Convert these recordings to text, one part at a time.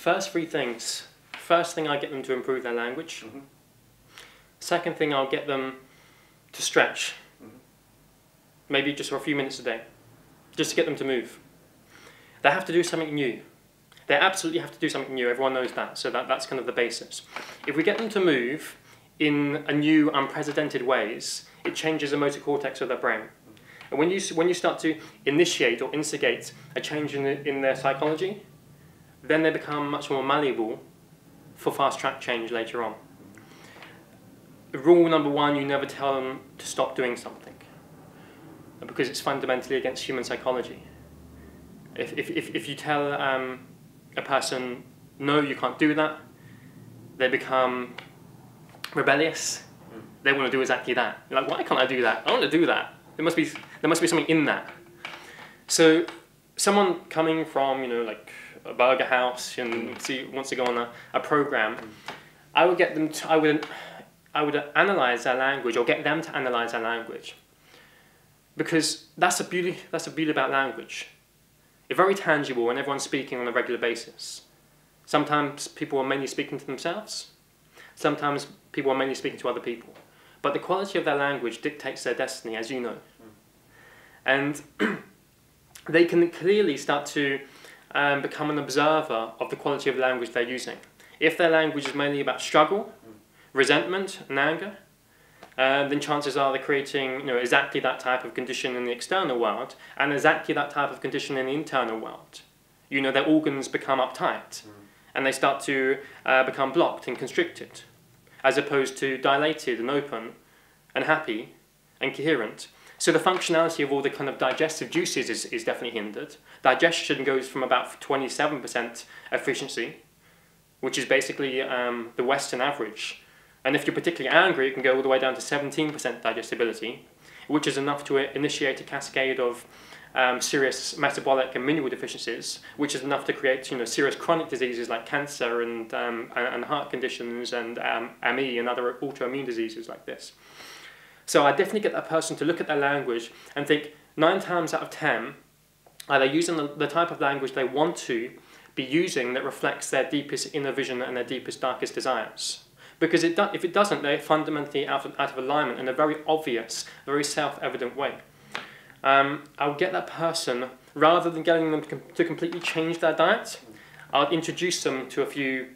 First three things. First thing, I get them to improve their language. Mm-hmm. Second thing, I'll get them to stretch. Mm-hmm. Maybe just for a few minutes a day. Just to get them to move. They have to do something new. They absolutely have to do something new. Everyone knows that. So that's kind of the basis. If we get them to move in a new, unprecedented ways, it changes the motor cortex of their brain. And when you start to initiate or instigate a change in their psychology, then they become much more malleable for fast-track change later on. Rule number one, you never tell them to stop doing something, because it's fundamentally against human psychology. If you tell a person, no, you can't do that, they become rebellious. They want to do exactly that. You're like, why can't I do that? I want to do that. There must be something in that. So someone coming from, like a burger house and wants to go on a program, I would get them to, I would analyze their language, or get them to analyze their language, because that's the beauty about language. It's very tangible and everyone's speaking on a regular basis. Sometimes people are mainly speaking to themselves. Sometimes people are mainly speaking to other people. But the quality of their language dictates their destiny, as you know. And they can clearly start to become an observer of the quality of the language they're using. If their language is mainly about struggle, resentment, and anger, then chances are they're creating exactly that type of condition in the external world, and exactly that type of condition in the internal world. Their organs become uptight, and they start to become blocked and constricted, as opposed to dilated and open and happy and coherent. So the functionality of all the kind of digestive juices is definitely hindered. Digestion goes from about 27% efficiency, which is basically the Western average. And if you're particularly angry, it can go all the way down to 17% digestibility, which is enough to initiate a cascade of serious metabolic and mineral deficiencies, which is enough to create serious chronic diseases like cancer and heart conditions and ME and other autoimmune diseases like this. So I definitely get that person to look at their language and think 9 times out of 10, are they using the type of language they want to be using that reflects their deepest inner vision and their deepest, darkest desires. Because if it doesn't, they're fundamentally out of alignment in a very obvious, very self-evident way. I'll get that person, rather than getting them to completely change their diet, I'll introduce them to a few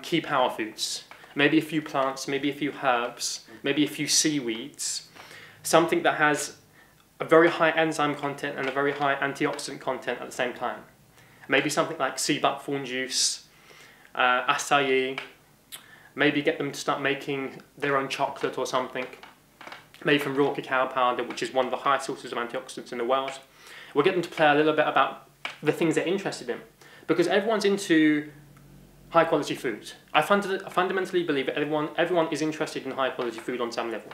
key power foods. Maybe a few plants, maybe a few herbs, maybe a few seaweeds. Something that has a very high enzyme content and a very high antioxidant content at the same time. Maybe something like sea buckthorn juice, acai. Maybe get them to start making their own chocolate or something, made from raw cacao powder, which is one of the highest sources of antioxidants in the world. We'll get them to play a little bit about the things they're interested in, because everyone's into high quality food. I fundamentally believe that everyone is interested in high quality food on some level.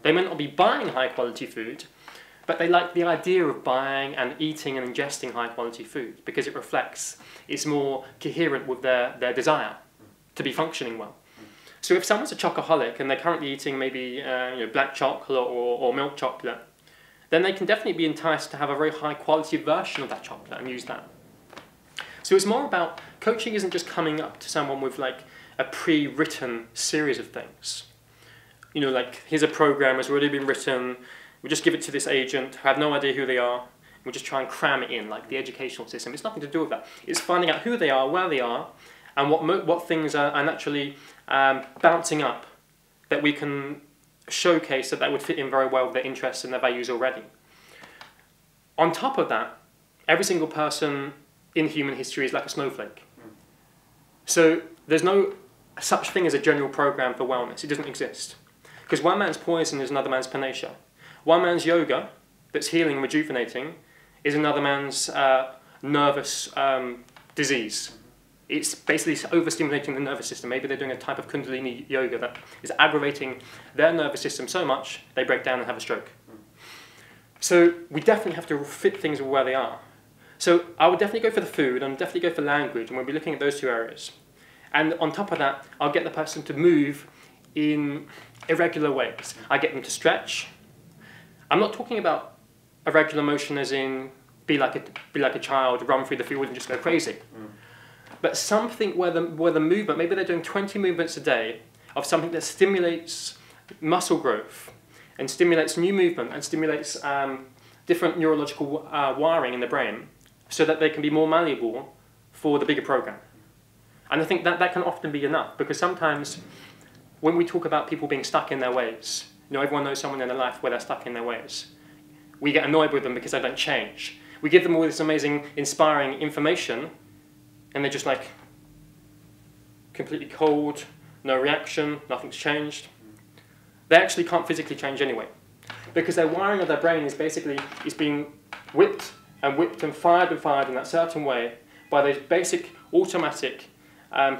They may not be buying high quality food, but they like the idea of buying and eating and ingesting high quality food, because it reflects, it's more coherent with their desire to be functioning well. So if someone's a chocoholic and they're currently eating maybe black chocolate or milk chocolate, then they can definitely be enticed to have a very high quality version of that chocolate and use that. So it's more about, coaching isn't just coming up to someone with like a pre-written series of things. Like here's a program that's already been written, we just give it to this agent, have no idea who they are, we just try and cram it in like the educational system. It's nothing to do with that. It's finding out who they are, where they are, and what things are naturally bouncing up that we can showcase that would fit in very well with their interests and their values already. On top of that, every single person in human history is like a snowflake. So there's no such thing as a general program for wellness. It doesn't exist. Because one man's poison is another man's panacea. One man's yoga that's healing and rejuvenating is another man's nervous disease. It's basically overstimulating the nervous system. Maybe they're doing a type of Kundalini yoga that is aggravating their nervous system so much they break down and have a stroke. So we definitely have to fit things where they are. So I would definitely go for the food and definitely go for language, and we'll be looking at those two areas. And on top of that, I'll get the person to move in irregular ways. I get them to stretch. I'm not talking about irregular motion as in be like a child, run through the field and just go crazy. but something where the movement, maybe they're doing 20 movements a day of something that stimulates muscle growth and stimulates new movement and stimulates different neurological wiring in the brain so that they can be more malleable for the bigger program. And I think that can often be enough, because sometimes when we talk about people being stuck in their ways, everyone knows someone in their life where they're stuck in their ways. We get annoyed with them because they don't change. We give them all this amazing, inspiring information, and they're just like completely cold, no reaction, nothing's changed. They actually can't physically change anyway, because their wiring of their brain is being whipped and fired in that certain way by those basic, automatic,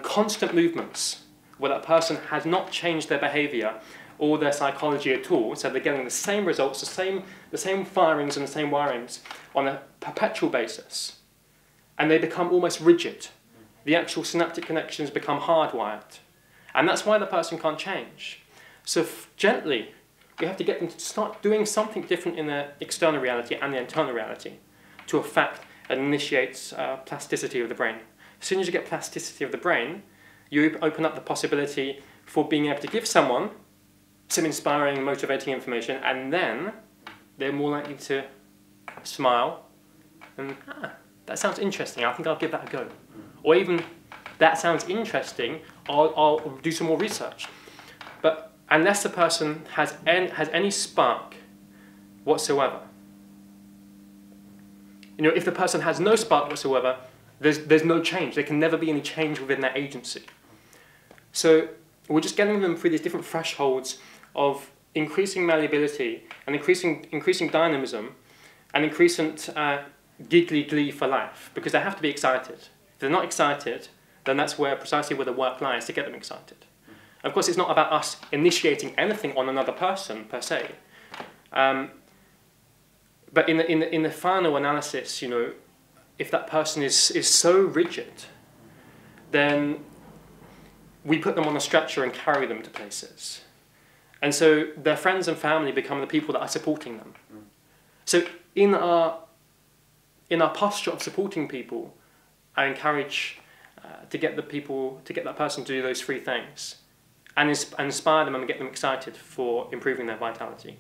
constant movements where that person has not changed their behavior or their psychology at all, so they're getting the same results, the same firings and the same wirings on a perpetual basis, and they become almost rigid. The actual synaptic connections become hardwired, and that's why the person can't change. So gently, we have to get them to start doing something different in their external reality and their internal reality to affect and initiate plasticity of the brain. As soon as you get plasticity of the brain, you open up the possibility for being able to give someone some inspiring, motivating information, and then they're more likely to smile and, that sounds interesting, I think I'll give that a go. Or even, that sounds interesting, I'll do some more research. But unless the person has any spark whatsoever, if the person has no spark whatsoever, there's no change. There can never be any change within their agency. So we're just getting them through these different thresholds of increasing malleability and increasing dynamism and increasing giggly glee for life, because they have to be excited. If they're not excited, then that's precisely where the work lies, to get them excited. And of course, it's not about us initiating anything on another person per se. But in the final analysis, if that person is so rigid, then we put them on a stretcher and carry them to places. And so their friends and family become the people that are supporting them. So in our posture of supporting people, I encourage to get that person to do those three things and inspire them and get them excited for improving their vitality.